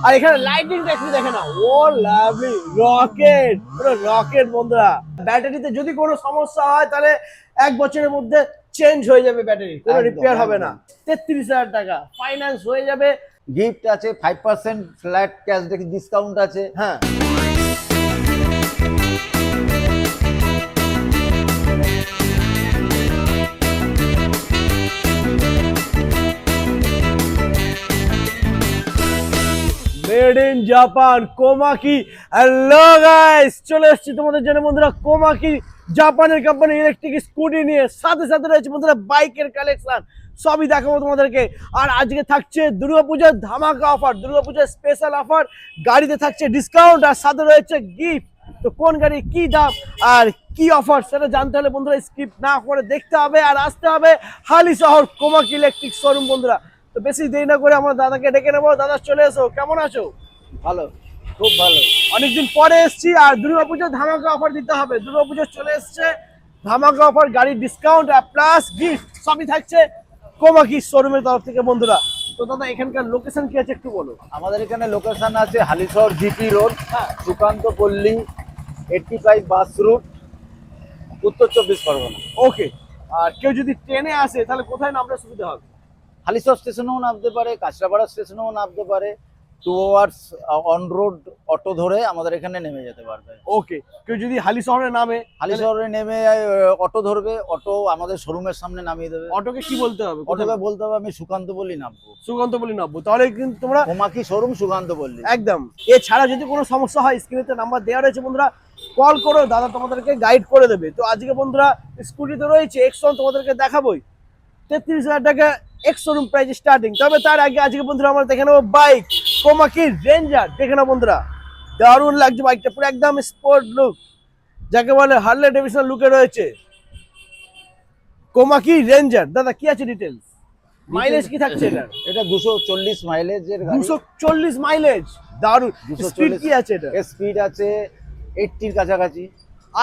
আর এখানে লাইটিংটা একটু দেখে না, ও লাভলি, রকেট, পুরো রকেট বন্ধুরা। ব্যাটারিতে যদি কোনো সমস্যা হয় তাহলে 1 বছরের মধ্যে চেঞ্জ হয়ে যাবে, ব্যাটারি কোনো রিপেয়ার হবে না। 33,000 টাকা ফাইন্যান্স হয়ে যাবে। গিফট আছে 5% ফ্ল্যাট ক্যাশ ডিসকাউন্ট আছে। হ্যাঁ, made in Japan Komaki. Hello guys, চলে এসেছি তোমাদের জন্য বন্ধুরা কোমাকি জাপানের কোম্পানি ইলেকট্রিক স্কুটি নিয়ে। সাথে সাথে রয়েছে বন্ধুরা বাইকের কালেকশন, সবই দেখাবো তোমাদেরকে। আর আজকে থাকছে দুর্গাপূজার ধামাকা অফার, দুর্গাপূজার স্পেশাল অফার, গাড়িতে থাকছে ডিসকাউন্ট আর সাথে রয়েছে গিফট। তো কোন গাড়ি কি দাম আর কি অফার সেটা জানতে হলে বন্ধুরা স্কিপ না করে দেখতে হবে আর আসতে হবে হালি শহর কোমাকি ইলেকট্রিক শোরুম বন্ধুরা। তো বেশি দেরি না করে আমরা দাদাকে ডেকে নেবো। দাদা চলে এসো, কেমন আছো? ভালো, খুব ভালো। অনেকদিন পরে এসেছি আর দুর্গাপুজোর ধামাকা অফার দিতে হবে। দুর্গাপুজো চলে এসছে, ধামাকা অফার, গাড়ির ডিসকাউন্ট আর প্লাস গিফট সবই থাকছে কোমাকি শোরুমের তরফ থেকে বন্ধুরা। তো দাদা এখানকার লোকেশন কি আছে একটু বলো। আমাদের এখানে লোকেশন আছে হালিশহর জিপি রোড, হ্যাঁ, সুকান্ত পল্লী, 85 বাস রুট, উত্তর 24 পরগনা। ওকে। আর কেউ যদি ট্রেনে আসে তাহলে কোথায় নামলে সুবিধা হবে? হালিশহর স্টেশনেও নামতে পারে, কাঁচরাপাড়া স্টেশনেও নামতে পারে। 2 আওয়ার্স অন রোড অটো ধরে আমাদের এখানে নেমে যেতে পারবে। ওকে, কেউ যদি হালি শহরে নামে, হালিশহরে নেমে অটো ধরবে, অটো আমাদের শোরুমের সামনে নামিয়ে দেবে। অটোকে কি বলতে হবে? অটোকে বলতে হবে আমি সুকান্ত পল্লী নামবো। সুকান্ত বলি নামবো, তাহলে কিন্তু তোমরা কোমাকি শোরুম সুকান্ত পল্লী একদম। এছাড়া যদি কোনো সমস্যা হয় স্ক্রিনেতে নাম্বার দেওয়া রয়েছে বন্ধুরা, কল করো, দাদা তোমাদেরকে গাইড করে দেবে। তো আজকে বন্ধুরা স্কুটি তো রয়েছে, এক্সন তোমাদেরকে দেখাবোই। 33,000 টাকা এক্স শোরুম প্রাইস স্টার্টিং। তবে তার আগে আজকে বন্ধুরা আমরা দেখে নেবো বাইক কোমাকি রেঞ্জার। দেখে নাও বন্ধুরা, দারুণ লাগছে বাইকটা, পুরো একদম স্পোর্ট লুক, যাকে বলে হার্লে ডেভিডসন লুকে রয়েছে কোমাকি রেঞ্জার। দাদা কি আছে ডিটেলস, মাইলেজ কি থাকছে এটা? এটা 240 মাইলেজের গাড়ি। 240 মাইলেজ, দারুণ। স্পিড 240 কি আছে এটা? স্পিড আছে 80 এর কাছাকাছি।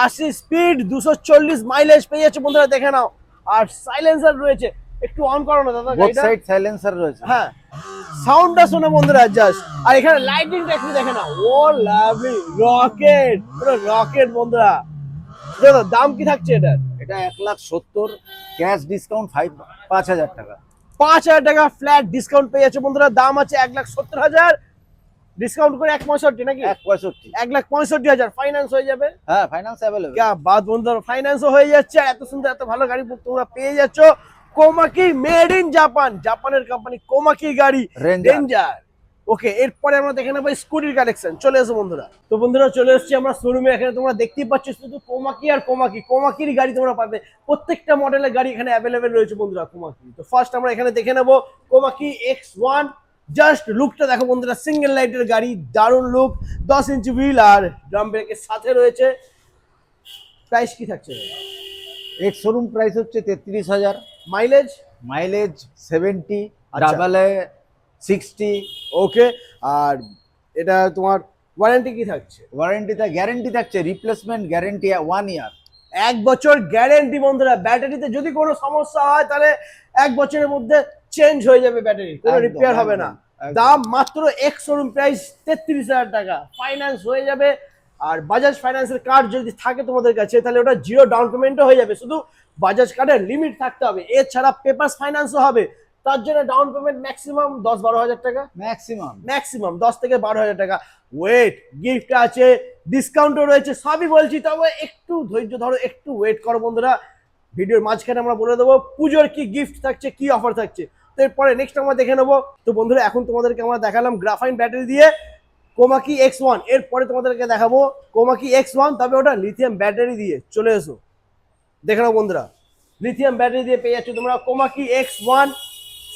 80 স্পিড, 240 মাইলেজ পেয়ে যাচ্ছে বন্ধুরা, দেখে নাও। আর সাইলেন্সার রয়েছে, একটু অন করো না দাদা বোথ গাড়িটা। সাইড সাইলেন্সার রয়েছে। হ্যাঁ, সাউন্ডটা শোনো বন্ধুরা জাস্ট। আর এখানে লাইটিংটা একটু দেখে নাও, ও লাভলি, রকেট, পুরো রকেট বন্ধুরা। দাদা দাম কি থাকছে এটার? এটা 1,70,000 ক্যাশ ডিসকাউন্ট 5,000 টাকা। 5,000 টাকা ফ্ল্যাট ডিসকাউন্ট পেয়ে যাচ্ছে বন্ধুরা। দাম আছে 1,70,000, ডিসকাউন্ট করে 1,65,000 নাকি? 1,65,000। 1,65,000 ফাইন্যান্স হয়ে যাবে। হ্যাঁ, ফাইন্যান্স অ্যাভেলেবল। क्या बात বন্ধুরা, ফাইন্যান্সও হয়ে যাচ্ছে। আর এত সুন্দর এত ভালো গাড়ি তোমরা পেয়ে যাচ্ছ কোমাকি মেড ইন জাপান, জাপানের কোম্পানি কোমাকি গাড়ি রেঞ্জার। ওকে, এরপরে আমরা দেখে নেবো স্কুটির কালেকশন। চলে এসো বন্ধুরা। তো বন্ধুরা চলে এসেছি আমরা শোরুমে। এখানে তোমরা দেখতেই পাচ্ছ শুধু কোমাকি আর কোমাকি, কোমাকির গাড়ি তোমরা পাবে। প্রত্যেকটা মডেলের গাড়ি এখানে অ্যাভেলেবেল রয়েছে বন্ধুরা কোমাকি। তো ফার্স্ট আমরা এখানে দেখে নেবো কোমাকি X1। জাস্ট লুকটা দেখো বন্ধুরা, সিঙ্গেল লাইটের গাড়ি, দারুণ লুক, 10 ইঞ্চি হুইল আর ড্রাম ব্রেকের সাথে রয়েছে। প্রাইস কি থাকছে? এক্স শোরুম প্রাইস হচ্ছে 33,000। মাইলেজ? মাইলেজ 70, আচ্ছা। ডাবলে 60। ওকে। আর এটা তোমার ওয়ারেন্টি কি থাকছে? ওয়ারেন্টিতে গ্যারেন্টি থাকছে, রিপ্লেসমেন্ট গ্যারেন্টি 1 ইয়ার। 1 বছর গ্যারেন্টি বন্ধুরা। ব্যাটারিতে যদি কোনো সমস্যা হয় তাহলে 1 বছরের মধ্যে চেঞ্জ হয়ে যাবে, ব্যাটারি কোনো একদম, রিপেয়ার হবে না। একদম। দাম মাত্র এক্স শোরুম প্রাইস 33,000 টাকা, ফাইন্যান্স হয়ে যাবে। আর বাজাজ ফাইন্যান্সের কার্ড যদি থাকে তোমাদের কাছে তাহলে ওটা জিরো ডাউন পেমেন্টও হয়ে যাবে, শুধু বাজাজ কার্ডের লিমিট থাকতে হবে। এছাড়া পেপারস ফাইন্যান্সও হবে, তার জন্য ডাউন পেমেন্ট ম্যাক্সিমাম 10-12 হাজার টাকা, ম্যাক্সিমাম 10 থেকে 12 হাজার টাকা। ওয়েট, গিফট আছে, ডিসকাউন্টও রয়েছে, সবই বলছি। তবে একটু ধৈর্য ধরো, একটু ওয়েট করো বন্ধুরা। ভিডিওর মাঝখানে আমরা বলে দেবো পুজোর কি গিফট থাকছে, কি অফার থাকছে। তো এরপরে নেক্সট আমরা দেখে নেবো। তো বন্ধুরা এখন তোমাদেরকে আমরা দেখালাম গ্রাফাইন ব্যাটারি দিয়ে কোমাকি X1। এরপরে তোমাদেরকে দেখাবো কোমাকি X1, তবে ওটা লিথিয়াম ব্যাটারি দিয়ে। চলে এসো দেখে নাও বন্ধুরা, লিথিয়াম ব্যাটারি দিয়ে পেয়ে যাচ্ছ তোমরা কোমাকি X1।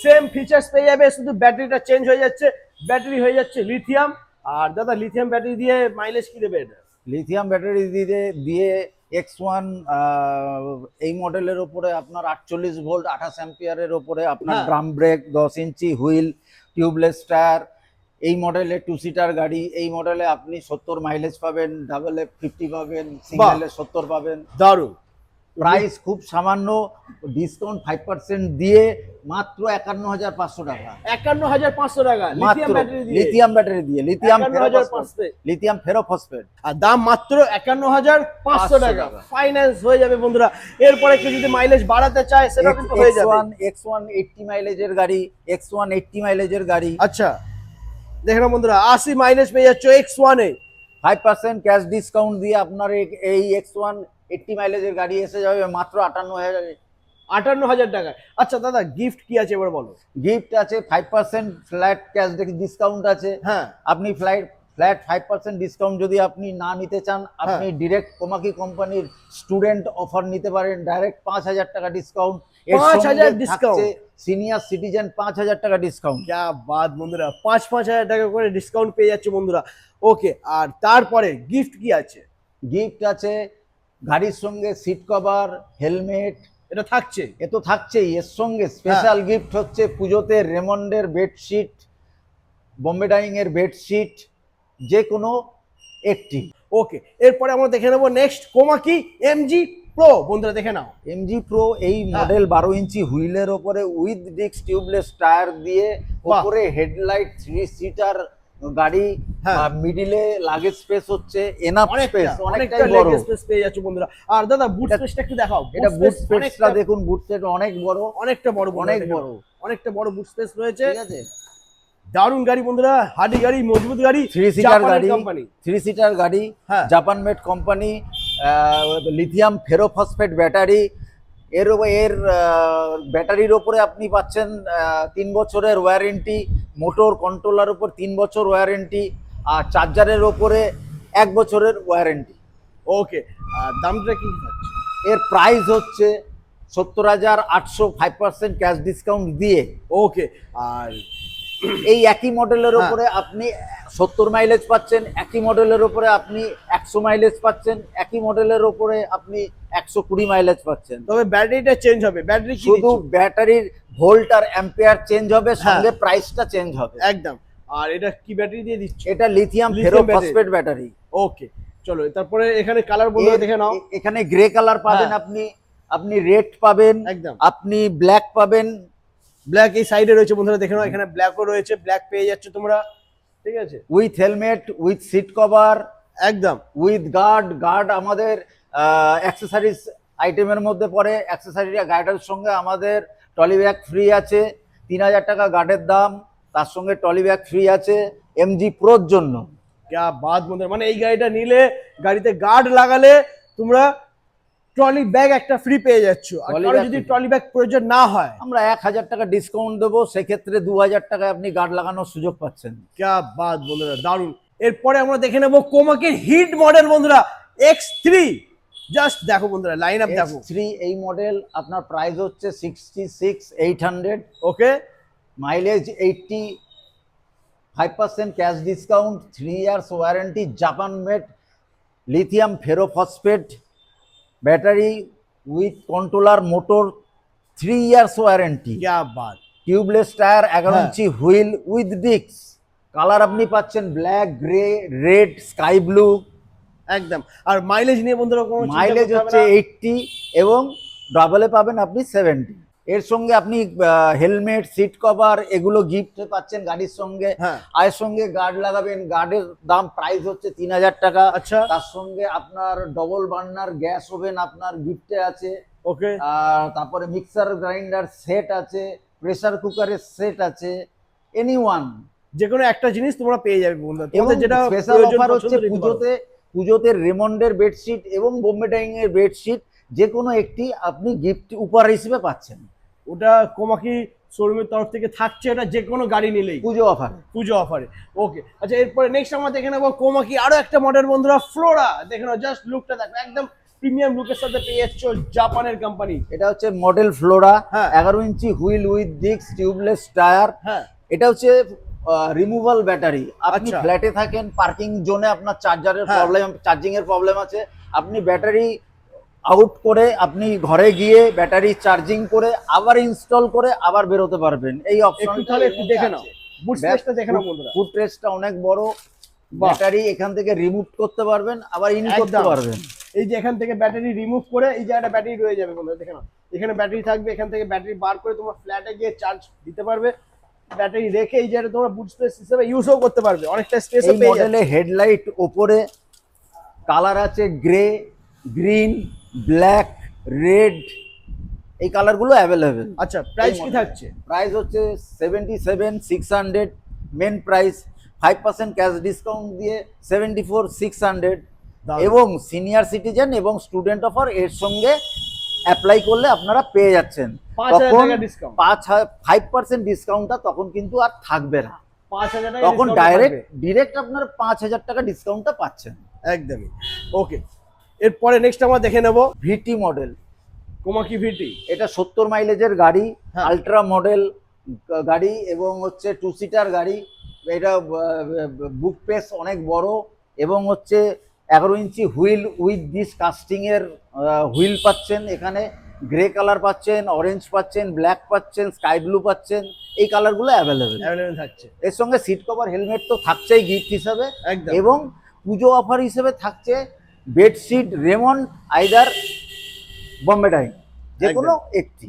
সেম ফিচার্স পেয়ে যাবে, শুধু ব্যাটারিটা চেঞ্জ হয়ে যাচ্ছে, ব্যাটারি হয়ে যাচ্ছে লিথিয়াম। আর দাদা লিথিয়াম ব্যাটারি দিয়ে মাইলেজ কি দেবে এটা? লিথিয়াম ব্যাটারি দিয়ে X1 এই মডেলের উপরে আপনার 48 ভোল্ট 28 অ্যাম্পিয়ারের উপরে আপনার হ্যাঁ। ড্রাম ব্রেক, 10 ইঞ্চি হুইল, টিউবলেস টায়ার। এই মডেলে 2 সিটার গাড়ি, এই মডেলে আপনি 70 মাইলেজ পাবেন, ডাবলে 50 পাবেন, সিঙ্গেলে 70 পাবেন। দারুণ। প্রাইস খুব সামান্য, ডিসকাউন্ট 5% দিয়ে মাত্র 51,500 টাকা। 51,500 টাকা লিথিয়াম ব্যাটারি দিয়ে, লিথিয়াম ব্যাটারি দিয়ে, লিথিয়াম 51,500, লিথিয়াম ফেরোফসফেট। আর দাম মাত্র 51,500 টাকা। টাকা। ফাইন্যান্স হয়ে যাবে বন্ধুরা। এরপরে কেউ যদি মাইলেজ বাড়াতে চায় সেটা কিন্তু হয়ে যাবে। X1 80 মাইলেজের গাড়ি, X1 80 মাইলেজের গাড়ি। আচ্ছা দেখে নাও বন্ধুরা, 80 মাইলেজ পেয়ে যাচ্ছ X1 এ। 5% ক্যাশ ডিসকাউন্ট দিয়ে আপনার এই X1 80 মাইলেজের গাড়ি এসে যাবে মাত্র 58,000। 58,000 টাকা। আচ্ছা দাদা গিফট কি আছে এবার বলো। গিফট আছে 5% ফ্ল্যাট ক্যাশ ডিসকাউন্ট আছে। হ্যাঁ আপনি ফ্ল্যাট 5% ডিসকাউন্ট যদি আপনি না নিতে চান, আপনি ডিরেক্ট কোমাকি কোম্পানির স্টুডেন্ট অফার নিতে পারেন, ডাইরেক্ট 5,000 টাকা ডিসকাউন্ট। 5,000 ডিসকাউন্ট, সিনিয়র সিটিজেন 5,000 টাকা ডিসকাউন্ট। क्या बात বন্ধুরা, 5,000 টাকা করে ডিসকাউন্ট পেয়ে যাচ্ছে বন্ধুরা। ওকে, আর তারপরে গিফট কি আছে? গিফট আছে গাড়ির সঙ্গে সিট কভার, হেলমেট, এটা থাকছে। এ তো থাকছেই। এর সঙ্গে স্পেশাল গিফট হচ্ছে পুজোতে রেমন্ডের বেডশিট, বোম্বে ডাইং এর বেডশিট, যে কোনো একটি। ওকে, এরপরে আমরা দেখে নেবো নেক্সট কোমাকি এমজি প্রো। বন্ধুরা দেখে নাও, এমজি প্রো এই মডেল 12 ইঞ্চি হুইলের ওপরে উইথ ডিস্ক টিউবলেস টায়ার দিয়ে, ওপরে হেডলাইট, 3 সিটার গাড়ি, মিডিলে লাগেজ স্পেস হচ্ছে এনাফ স্পেস, অনেকটাই বড় স্পেস পেয়ে যাচ্ছে বন্ধুরা। আর দাদা বুট স্পেসটা একটু দেখাও। এটা বুট স্পেসটা দেখুন, বুট স্পেস অনেক বড়, অনেকটা বড়, অনেক বড়, অনেকটা বড় বুট স্পেস রয়েছে। ঠিক আছে, দারুণ গাড়ি বন্ধুরা, হার্ডি গাড়ি, মজবুত গাড়ি, 3 সিটার গাড়ি, কোম্পানি, 3 সিটার গাড়ি, Japan made company, lithium ferrophosphate battery. এর ব্যাটারির ওপরে আপনি পাচ্ছেন 3 বছরের ওয়ারেন্টি, মোটর কন্ট্রোলার উপর 3 বছর ওয়ারেন্টি, আর চার্জারের ওপরে 1 বছরের ওয়ারেন্টি। ওকে, আর দামটা কি থাকছে? এর প্রাইস হচ্ছে 70,800 5% ক্যাশ ডিসকাউন্ট দিয়ে। ওকে, আর এই একই মডেলের উপরে আপনি 70 মাইলেজ পাচ্ছেন, একই মডেলের উপরে আপনি 100 মাইলেজ পাচ্ছেন, একই মডেলের উপরে আপনি 120 মাইলেজ পাচ্ছেন। তবে ব্যাটারিটা চেঞ্জ হবে। ব্যাটারি শুধু ব্যাটারির ভোল্ট আর অ্যাম্পিয়ার চেঞ্জ হবে, সঙ্গে প্রাইসটা চেঞ্জ হবে একদম। আর এটা কি ব্যাটারি দিয়ে দিচ্ছে? এটা লিথিয়াম ফেরোফসফেট ব্যাটারি। ওকে, চলো তারপরে এখানে কালার বন্ধুরা দেখে নাও। এখানে গ্রে কালার পাবেন, আপনি রেড পাবেন, একদম আপনি ব্ল্যাক পাবেন। ব্ল্যাক এই সাইডে রয়েছে বন্ধুরা, দেখে নাও। এখানে ব্ল্যাকও রয়েছে, ব্ল্যাক পেয়ে যাচ্ছে তোমরা। ঠিক আছে, with helmet, with seat cover, একদম উইথ গার্ড আমাদের অ্যাক্সেসরিজ আইটেমের মধ্যে পড়ে। অ্যাক্সেসরি গার্ডের সঙ্গে আমাদের ট্রলি ব্যাগ ফ্রি আছে, 3,000 টাকা গার্ডের দাম, তার সঙ্গে ট্রলি ব্যাগ ফ্রি আছে এমজি প্রোর জন্য। क्या बात বন্ধুরা, মানে এই গাড়িটা নিলে, গাড়িতে গার্ড লাগালে তোমরা ট্রলি ব্যাগ একটা ফ্রি পেয়ে যাচ্ছ। আর যদি ট্রলি ব্যাগ প্রয়োজন না হয়, আমরা 1,000 টাকা ডিসকাউন্ট দেবো, সেক্ষেত্রে 2,000 টাকায় আপনি গার্ড লাগানোর সুযোগ পাচ্ছেন। क्या बात বন্ধুরা, দারুণ। এরপরে আমরা দেখে নেবো কোমাকির হিট মডেল বন্ধুরা, X3। জাস্ট দেখো বন্ধুরা, লাইন আপ দেখো। X3 এই মডেল, আপনার প্রাইস হচ্ছে 66,800। Okay, mileage 80, 5% cash discount, 3 years warranty, Japan made lithium ferrophosphate battery with controller, motor, 3 years warranty. क्या बात। Tubeless tyre, 11 inch wheel with disc. Colour আপনি পাচ্ছেন black, grey, red, sky blue. একদম। আর mileage নিয়ে বন্ধুরা কোনো মাইলেজ হচ্ছে 80 এবং ডাবলে পাবেন আপনি 70। এর সঙ্গে আপনি হেলমেট, সিট কভার এগুলো গিফট পাচ্ছেন গাড়ির সঙ্গে। আর সঙ্গে গার্ড লাগাবেন, গার্ডের দাম প্রাইস হচ্ছে 3,000 টাকা। আচ্ছা, তার সঙ্গে আপনার ডবল বার্নার গ্যাস ওভেন আপনার গিফটে আছে। ওকে, আর তারপরে মিক্সার গ্রাইন্ডার সেট আছে, প্রেসার কুকারের সেট আছে, এনিওয়ান যে কোনো একটা জিনিস তোমরা পেয়ে যাবে বন্ধুরা। এবং যেটা স্পেশাল অফার হচ্ছে পুজোতে রেমন্ডের বেডশিট এবং বোম্বে ডাইং এর বেডশিট, যে কোনো একটি আপনি গিফট উপহার হিসেবে পাচ্ছেন। ওটা কোমাকি শোরুমের তরফ থেকে থাকছে, এটা যে কোনো গাড়ি নিলেই পুজো অফারে। ওকে, আচ্ছা এরপরে নেক্সট আমরা দেখে নেবো কোমাকি আরো একটা মডেল বন্ধুরা, ফ্লোরা। দেখে নাও, জাস্ট লুকটা দেখো, একদম প্রিমিয়াম লুকের সাথে পেয়ে যাচ্ছ জাপানের কোম্পানি। এটা হচ্ছে model Flora, 11 inch wheel with disc, tubeless tyre. এটা হচ্ছে রিমুভাল ব্যাটারি। আপনি ফ্ল্যাটে থাকেন, পার্কিং জোনে আপনার চার্জিং এর প্রবলেম আছে, আপনি ব্যাটারি আউট করে আপনি ঘরে গিয়ে ব্যাটারি চার্জিং করে আবার ইনস্টল করে আবার বেরোতে পারবেন। এই অপশনটা একটু দেখে নাও, বুট স্পেসটা দেখে নাও বন্ধুরা। ফুট রেস্টটা অনেক বড়, ব্যাটারি এখান থেকে রিমুভ করতে পারবেন, আবার ইন করতে পারবেন। এই যে এখান থেকে ব্যাটারি রিমুভ করে এই জায়গাটা ব্যাটারি রয়ে যাবে বন্ধুরা, দেখে নাও এখানে ব্যাটারি থাকবে, এখান থেকে ব্যাটারি বার করে তোমার ফ্ল্যাটে গিয়ে চার্জ দিতে পারবে, ব্যাটারি রেখে এই জায়গাটা তোমরা বুট স্পেস হিসেবে ইউজও করতে পারবে, অনেকটা স্পেসও এই পেয়ে যাবে। মডেলে হেডলাইট ওপরে কালার আছে গ্রে, গ্রিন, ব্ল্যাক, রেড, এই কালারগুলো অ্যাভেলেবেল। আচ্ছা প্রাইস কি থাকছে? প্রাইস হচ্ছে 77,600 মেন প্রাইস, 5% ক্যাশ ডিসকাউন্ট দিয়ে 74,600, দারুণ। এবং সিনিয়র সিটিজেন এবং স্টুডেন্ট অফার এর সঙ্গে অ্যাপ্লাই করলে আপনারা পেয়ে যাচ্ছেন 5,000 তখন টাকা ডিসকাউন্ট, 5% ডিসকাউন্টটা তখন কিন্তু আর থাকবে না, 5,000 টাকা তখন discount ডিরেক্ট আপনারা 5,000 টাকা ডিসকাউন্টটা পাচ্ছেন। থাকবে। একদমই ওকে। এরপরে নেক্সট আমরা দেখে নেব ভিটি মডেল, কোমাকি ভিটি। এটা 70 মাইলেজের গাড়ি, হ্যাঁ। আলট্রা মডেল গাড়ি এবং হচ্ছে 2 সিটার গাড়ি। এটা বুক পেস অনেক বড় এবং হচ্ছে 11 inch wheel with this casting এর হুইল পাচ্ছেন, এখানে গ্রে কালার পাচ্ছেন, অরেঞ্জ পাচ্ছেন, ব্ল্যাক পাচ্ছেন, স্কাই ব্লু পাচ্ছেন, এই কালারগুলো অ্যাভেলেবেল থাকছে। এর সঙ্গে সিট কভার হেলমেট তো থাকছেই গিফট হিসাবে, একদম। এবং পুজো অফার হিসেবে থাকছে bedsheet Raymond either Bombay Dyeing, যে কোনো একটি।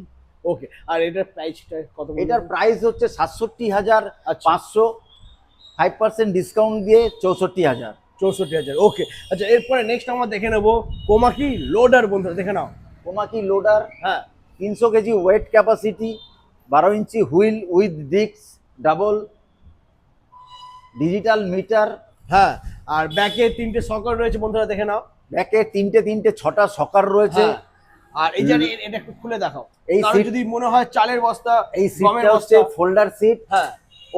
ওকে, আর এটার প্রাইসটা কত? এটার প্রাইস হচ্ছে 67,500, 5% ডিসকাউন্ট দিয়ে 64,000। 64,000। ওকে, আচ্ছা এরপরে নেক্সট আমরা দেখে নেব কোমাকি লোডার বন্ধুরা, দেখে নাও। কোমাকি লোডার, হ্যাঁ 300 KG weight capacity, 12 inch wheel with disc, double digital meter. হ্যাঁ, আর ব্যাকে 3টে সকেট রয়েছে বন্ধুরা, দেখে নাও। ব্যাকে 3টে 6টা সকার রয়েছে। হ্যাঁ, আর এই যে এটা একটু খুলে দেখাও, এই কারণ সিট, যদি মনে হয় চালের বস্তা, এই গমের সিটটা হচ্ছে বস্তা। ফোল্ডার সিট, হ্যাঁ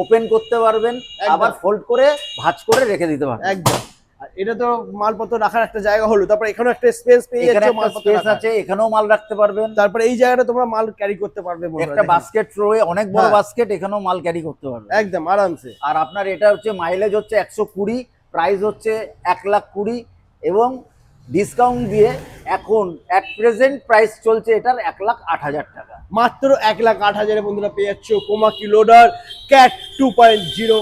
ওপেন করতে পারবেন, একদম। আবার ফোল্ড করে ভাঁজ করে রেখে দিতে পারবেন। একদম। আর এটা তো মালপত্র রাখার একটা জায়গা হলো, তারপর এখানেও একটা স্পেস পেয়ে এখানে যাচ্ছে, একটা মালপত্র স্পেস রাখার। আছে, এখানেও মাল রাখতে পারবেন। তারপরে এই জায়গাটা তোমরা মাল ক্যারি করতে পারবে বন্ধুরা, একটা দেখে নাও। বাস্কেট রয়ে অনেক বড় হ্যাঁ। বাস্কেট, এখানেও মাল ক্যারি করতে পারবেন একদম আরামসে। আর আপনার এটা হচ্ছে মাইলেজ হচ্ছে 120, প্রাইস হচ্ছে 1,20,000, এবং ডিসকাউন্ট দিয়ে এখন অ্যাট প্রেজেন্ট প্রাইস চলছে এটার 1,08,000 টাকা। মাত্র 1,08,000 বন্ধুরা পেয়ে যাচ্ছ Komaki loader cat 2.0,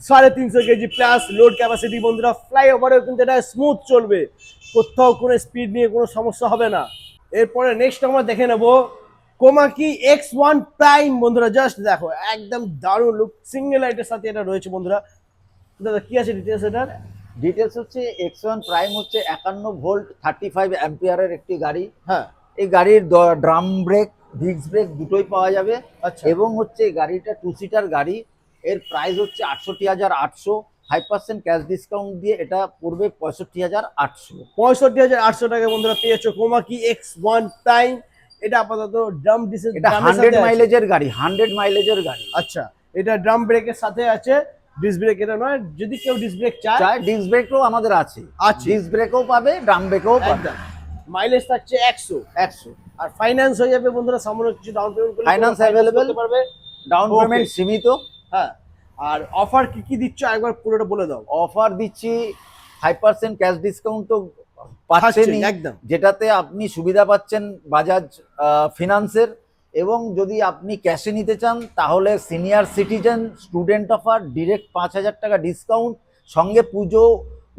350 KG plus load capacity বন্ধুরা। ফ্লাইওভারেও কিন্তু এটা স্মুথ চলবে, কোথাও কোনো স্পিড নিয়ে কোনো সমস্যা হবে না। এরপরে নেক্সট আমরা দেখে নেব কোমাকি X1 প্রাইম বন্ধুরা, জাস্ট দেখো একদম দারুণ লুক, সিঙ্গেল লাইটের সাথে এটা রয়েছে বন্ধুরা। দাদা কি আছে ডিটেলস এটার? ডিটেলস হচ্ছে X1 প্রাইম হচ্ছে 51 ভোল্ট 35 অ্যাম্পিয়ারের একটি গাড়ি। হ্যাঁ এই গাড়ির ড্রাম ব্রেক, ডিস্ক ব্রেক দুটোই পাওয়া যাবে, আচ্ছা, এবং হচ্ছে গাড়িটা 2 সিটার গাড়ি। এর প্রাইস হচ্ছে 68,800, 5% ক্যাশ ডিসকাউন্ট দিয়ে এটা পড়বে 65,800। 65,800 টাকা বন্ধুরা পেয়ে যাচ্ছ কোমাকি X1 প্রাইম। এটা আপাতত ড্রাম ডিসেল, এটা 100 মাইলেজের গাড়ি, 100 মাইলেজের গাড়ি। আচ্ছা, এটা ড্রাম ব্রেকের সাথে আছে, ডিস্ক ব্রেক এটা নয়। যদি কেউ ডিস্ক ব্রেক চায়, ডিস্ক ব্রেকও আমাদের আছে, ডিস্ক ব্রেকও পাবে, ড্রাম ব্রেকও পাবে। একদম। মাইলেজ থাকছে 100, আর ফাইন্যান্স হয়ে যাবে বন্ধুরা, সামান্য কিছু ডাউন পেমেন্ট করলে Finance finance available, করতে পারবে। Down Okay. পেমেন্ট সীমিত। হ্যাঁ, আর অফার কি কি দিচ্ছ একবার পুরোটা বলে দাও। অফার দিচ্ছি 5% ক্যাশ ডিসকাউন্ট তো পাচ্ছেনই, একদম। যেটাতে আপনি সুবিধা পাচ্ছেন বাজাজ ফিনান্সের, এবং যদি আপনি ক্যাশে নিতে চান তাহলে senior citizen, student offer, direct 5,000 টাকা ডিসকাউন্ট, সঙ্গে পুজো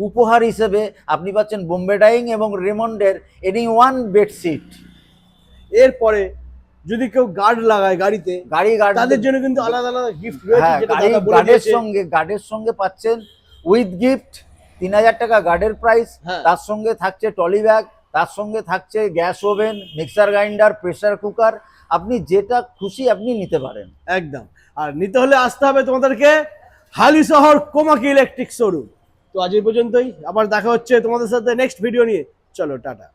উপহার হিসেবে আপনি পাচ্ছেন বোম্বে ডাইং এবং রেমন্ডের এনি ওয়ান বেডশিট। এরপরে যদি কেউ গার্ড লাগায় গাড়িতে, গার্ড তাদের জন্য কিন্তু আলাদা আলাদা গিফট রয়েছে, হ্যাঁ, যেটা দাদা বলে দিয়েছে। গার্ডের সঙ্গে পাচ্ছেন উইথ গিফট 3,000 টাকা গার্ডের প্রাইস, হ্যাঁ। তার সঙ্গে থাকছে টলি ব্যাগ, তার সঙ্গে থাকছে gas oven, mixer grinder, pressure cooker, আপনি যেটা খুশি আপনি নিতে পারেন। একদম। আর নিতে হলে আসতে হবে তোমাদেরকে হালিশহর কোমাকি ইলেকট্রিক শোরুম। তো আজ এই পর্যন্তই, আবার দেখা হচ্ছে তোমাদের সাথে নেক্সট ভিডিও নিয়ে। চলো টাটা।